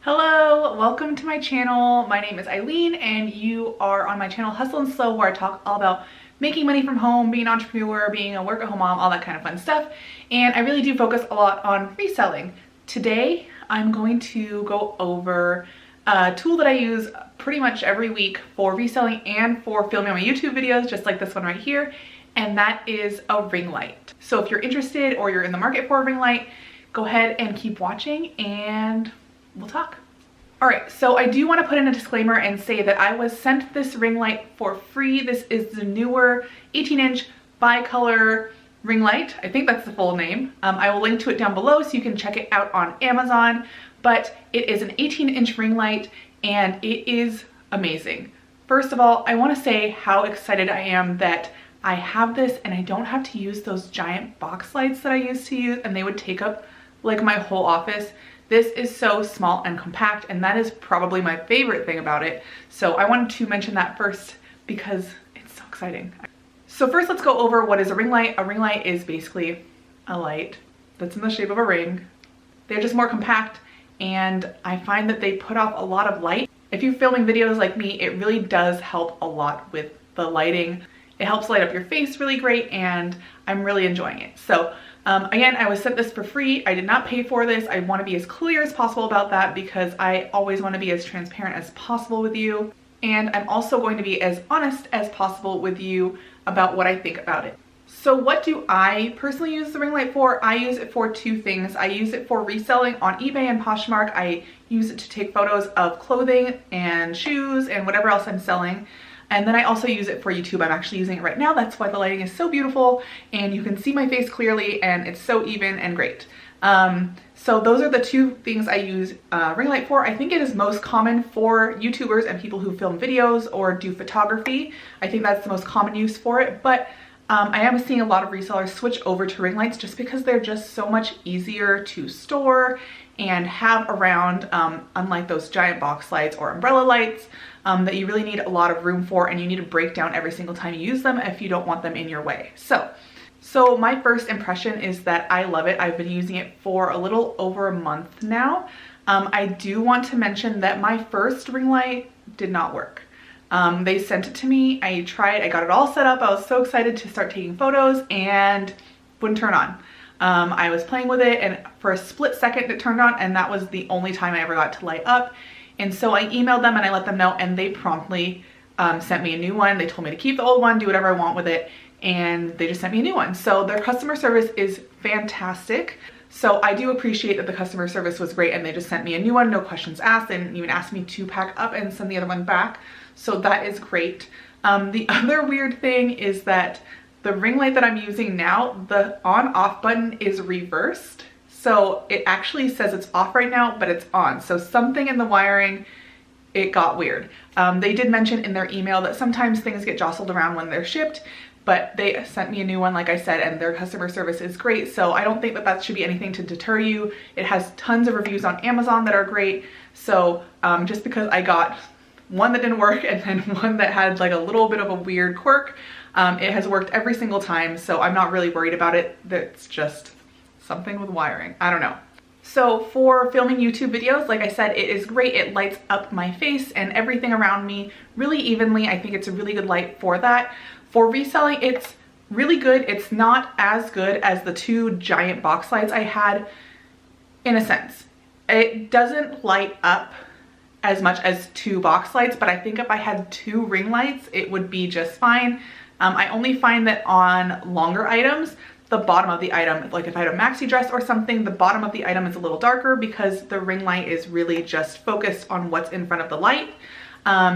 Hello, welcome to my channel. My name is Eileen and you are on my channel Hustle and Slow, where I talk all about making money from home, being an entrepreneur, being a work-at-home mom, all that kind of fun stuff. And I really do focus a lot on reselling. Today, I'm going to go over a tool that I use pretty much every week for reselling and for filming my YouTube videos, just like this one right here. And that is a ring light. So if you're interested or you're in the market for a ring light, go ahead and keep watching and we'll talk. All right, so I do want to put in a disclaimer and say that I was sent this ring light for free. This is the Neewer 18-inch bi-color ring light. I think that's the full name. I will link to it down below so you can check it out on Amazon, but it is an 18-inch ring light and it is amazing. First of all, I want to say how excited I am that I have this and I don't have to use those giant box lights that I used to use, and they would take up like my whole office. This is so small and compact, and that is probably my favorite thing about it. So I wanted to mention that first because it's so exciting. So first, let's go over what is a ring light. A ring light is basically a light that's in the shape of a ring. They're just more compact, and I find that they put off a lot of light. If you're filming videos like me, it really does help a lot with the lighting. It helps light up your face really great, and I'm really enjoying it. So again, I was sent this for free. I did not pay for this. I want to be as clear as possible about that because I always want to be as transparent as possible with you. And I'm also going to be as honest as possible with you about what I think about it. So what do I personally use the ring light for? I use it for two things. I use it for reselling on eBay and Poshmark. I use it to take photos of clothing and shoes and whatever else I'm selling. And then I also use it for YouTube. I'm actually using it right now. That's why the lighting is so beautiful and you can see my face clearly and it's so even and great. So those are the two things I use ring light for. I think it is most common for YouTubers and people who film videos or do photography. I think that's the most common use for it, but I am seeing a lot of resellers switch over to ring lights just because they're just so much easier to store and have around, unlike those giant box lights or umbrella lights that you really need a lot of room for, and you need to break down every single time you use them if you don't want them in your way. So my first impression is that I love it. I've been using it for a little over a month now. I do want to mention that my first ring light did not work. They sent it to me, I tried, I got it all set up, I was so excited to start taking photos, and wouldn't turn on. I was playing with it and for a split second it turned on, and that was the only time I ever got to light up. And so I emailed them and I let them know, and they promptly sent me a new one. They told me to keep the old one, do whatever I want with it, and they just sent me a new one. So their customer service is fantastic. So I do appreciate that the customer service was great and they just sent me a new one, no questions asked. They didn't even ask me to pack up and send the other one back. So that is great. The other weird thing is that the ring light that I'm using now, the on-off button is reversed. So it actually says it's off right now, but it's on. So something in the wiring, it got weird. They did mention in their email that sometimes things get jostled around when they're shipped, but they sent me a new one, like I said, and their customer service is great. So I don't think that that should be anything to deter you. It has tons of reviews on Amazon that are great. So just because I got one that didn't work and then one that had like a little bit of a weird quirk, it has worked every single time. So I'm not really worried about it. That's just something with wiring. I don't know. So for filming YouTube videos, like I said, it is great. It lights up my face and everything around me really evenly. I think it's a really good light for that. For reselling, it's really good. It's not as good as the two giant box lights I had, in a sense. It doesn't light up as much as two box lights, but I think if I had two ring lights, it would be just fine. I only find that on longer items, the bottom of the item, like if I had a maxi dress or something, the bottom of the item is a little darker because the ring light is really just focused on what's in front of the light.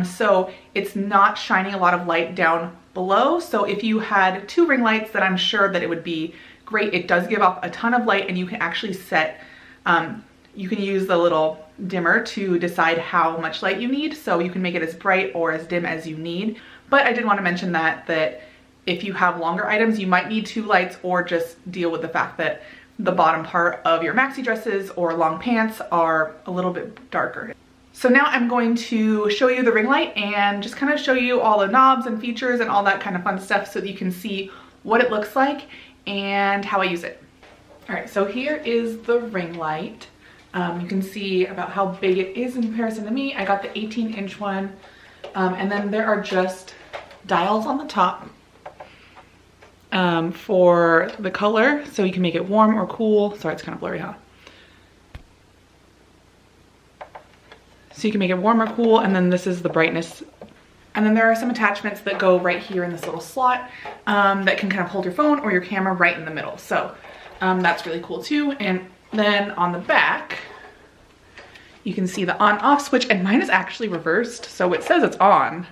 So it's not shining a lot of light down below. So if you had two ring lights, then I'm sure that it would be great. It does give off a ton of light, and you can actually set, you can use the little dimmer to decide how much light you need. So you can make it as bright or as dim as you need. But I did want to mention that if you have longer items, you might need two lights, or just deal with the fact that the bottom part of your maxi dresses or long pants are a little bit darker. So now I'm going to show you the ring light and just kind of show you all the knobs and features and all that kind of fun stuff so that you can see what it looks like and how I use it. All right, so here is the ring light. You can see about how big it is in comparison to me. I got the 18-inch one. And then there are just dials on the top for the color, so you can make it warm or cool. Sorry, it's kind of blurry, huh? So you can make it warm or cool, and then this is the brightness. And then there are some attachments that go right here in this little slot that can kind of hold your phone or your camera right in the middle. So that's really cool too. And then on the back, you can see the on-off switch, and mine is actually reversed. So it says it's on,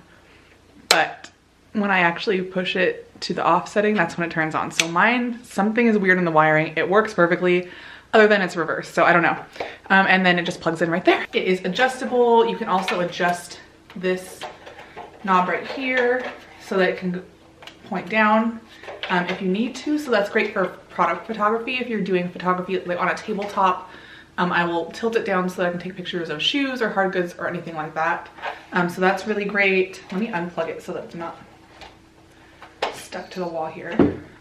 but when I actually push it to the off setting, that's when it turns on. So mine, something is weird in the wiring. It works perfectly, other than it's reversed, so I don't know. And then it just plugs in right there. It is adjustable. You can also adjust this knob right here so that it can point down if you need to. So that's great for product photography. If you're doing photography like on a tabletop, I will tilt it down so that I can take pictures of shoes or hard goods or anything like that. So that's really great. Let me unplug it so that it's not stuck to the wall here.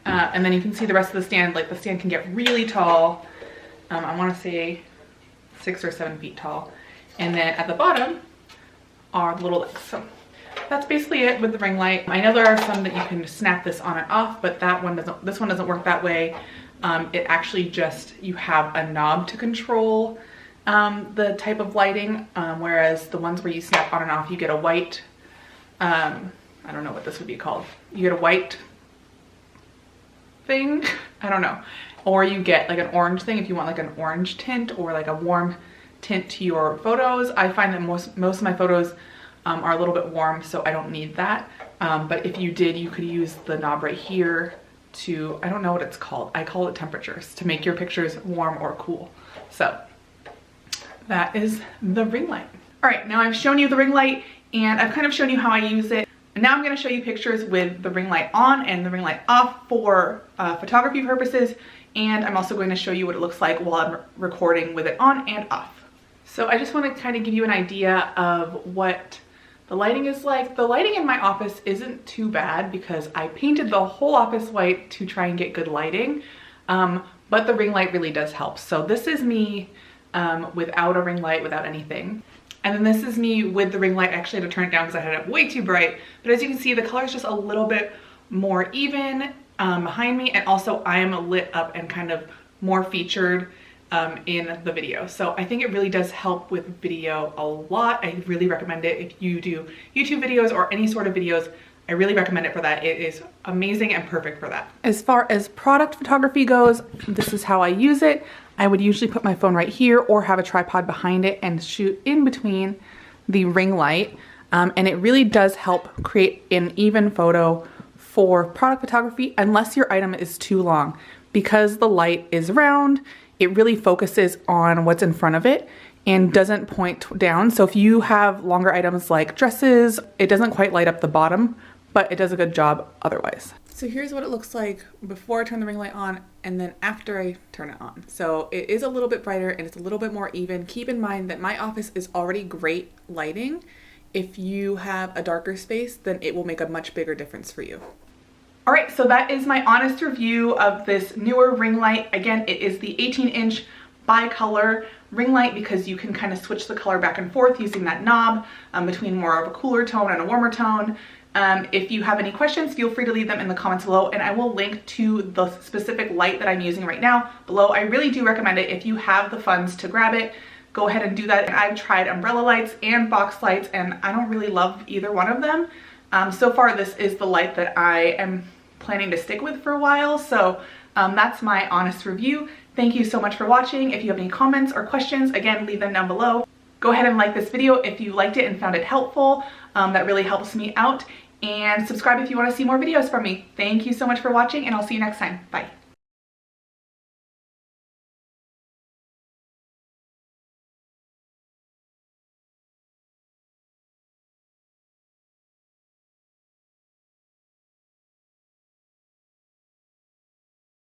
And then you can see the rest of the stand. Like, the stand can get really tall. I want to say 6 or 7 feet tall. And then at the bottom are the little legs. So that's basically it with the ring light. I know there are some that you can snap this on and off, but that one doesn't, this one doesn't work that way. It actually just, you have a knob to control the type of lighting, whereas the ones where you snap on and off, you get a white, I don't know what this would be called. You get a white thing, I don't know. Or you get like an orange thing if you want like an orange tint or like a warm tint to your photos. I find that most of my photos are a little bit warm, so I don't need that. But if you did, you could use the knob right here to, I don't know what it's called. I call it temperatures, to make your pictures warm or cool. So that is the ring light. All right, now I've shown you the ring light and I've kind of shown you how I use it. And now I'm gonna show you pictures with the ring light on and the ring light off for photography purposes. And I'm also going to show you what it looks like while I'm recording with it on and off. So I just want to kind of give you an idea of what the lighting is like. The lighting in my office isn't too bad because I painted the whole office white to try and get good lighting. But the ring light really does help. So this is me without a ring light, without anything. And then this is me with the ring light. I actually had to turn it down because I had it way too bright. But as you can see, the color is just a little bit more even behind me. And also I am lit up and kind of more featured in the video. So I think it really does help with video a lot. I really recommend it if you do YouTube videos or any sort of videos. I really recommend it for that. It is amazing and perfect for that. As far as product photography goes, this is how I use it. I would usually put my phone right here or have a tripod behind it and shoot in between the ring light. And it really does help create an even photo for product photography unless your item is too long. Because the light is round, it really focuses on what's in front of it and doesn't point down. So if you have longer items like dresses, it doesn't quite light up the bottom, but it does a good job otherwise. So here's what it looks like before I turn the ring light on and then after I turn it on. So it is a little bit brighter and it's a little bit more even. Keep in mind that my office is already great lighting. If you have a darker space, then it will make a much bigger difference for you. All right, so that is my honest review of this Neewer ring light. Again, it is the 18-inch bi-color ring light because you can kind of switch the color back and forth using that knob between more of a cooler tone and a warmer tone. If you have any questions, feel free to leave them in the comments below and I will link to the specific light that I'm using right now below. I really do recommend it. If you have the funds to grab it, go ahead and do that. And I've tried umbrella lights and box lights and I don't really love either one of them. So far, this is the light that I am planning to stick with for a while. So that's my honest review. Thank you so much for watching. If you have any comments or questions, again, leave them down below. Go ahead and like this video if you liked it and found it helpful. That really helps me out. And subscribe if you want to see more videos from me. Thank you so much for watching and I'll see you next time. Bye.